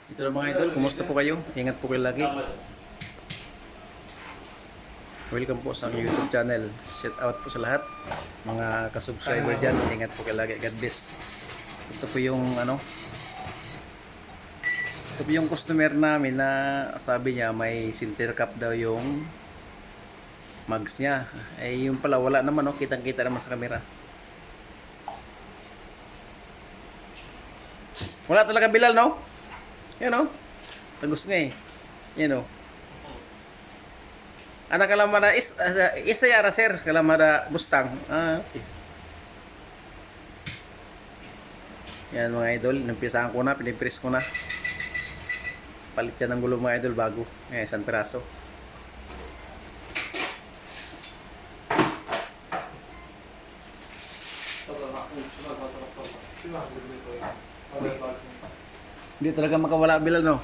Ito na mga idol, kumusta po kayo? Ingat po kayo lagi. Welcome po sa aking YouTube channel. Shout out po sa lahat. Mga kasubscriber dyan, ingat po kayo lagi. God bless. Ito po yung ito po yung customer namin na sabi niya may center cup daw yung mugs niya. Eh yung pala wala naman, no? Kitang kita naman sa camera. Wala talaga Bilal, no? Yan, no? Tagus nga eh. Yan, no? Anak kalamada isa yara sir, kalamada Mustang. Ah, okay. Yan mga idol, nampisahan ko na, pinipress ko na. Palit yan ng gulo mga idol bago. Eh, isang piraso. Hindi talaga makawala Bilal, no?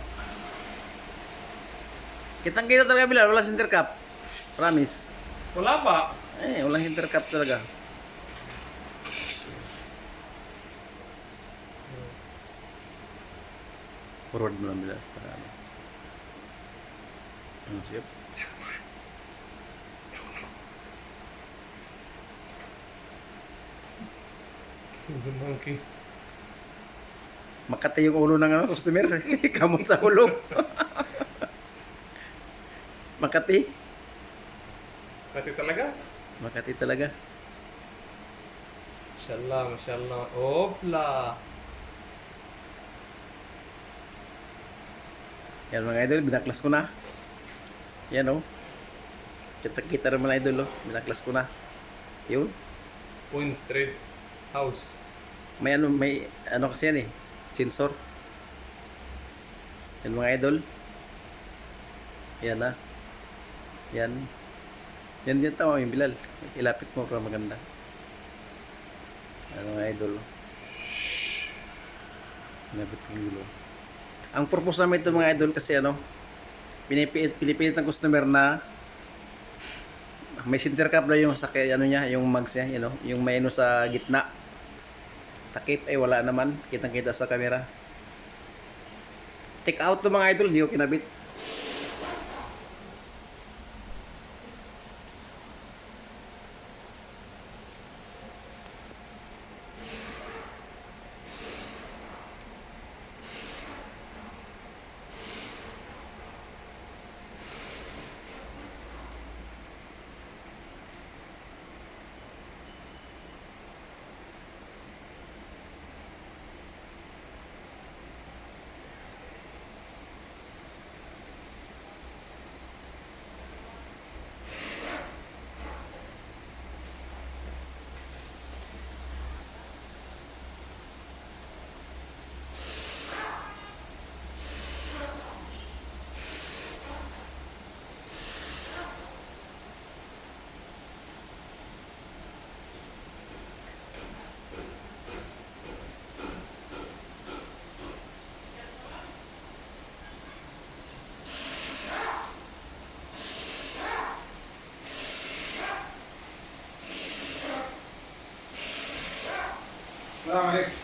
Kitang kita talaga Bilal, wala center cup. Promise. Wala pa. Eh, walang center cup talaga. Forward mo lang Bilal. Para ano. Siap. Monkey. Makati yung ulo ng customer. Kamot sa ulo. Makati. Pati talaga? Makati talaga. Mashallah, mashallah. Opla. Yan mga idol, binaklas ko na. Yan o. Kita rin mga idol o. Binaklas ko na. Yun. Point trade house. May ano kasi yan eh. Sensor. Yan mga idol. Yan na. Yan. Yan din tama yung Bilal. Ilapit mo para maganda. Yan mga idol. Ilapit mo yung gulo. Ang purpose namin ito mga idol kasi ano, pinipilit ng customer na may center cup daw yung sa ano niya, yung mugs niya, you know, yung may ano sa gitna. Takip ay wala naman, kitang-kita sa camera. Take out to mga idol, hindi ko kinabit. السلام عليكم.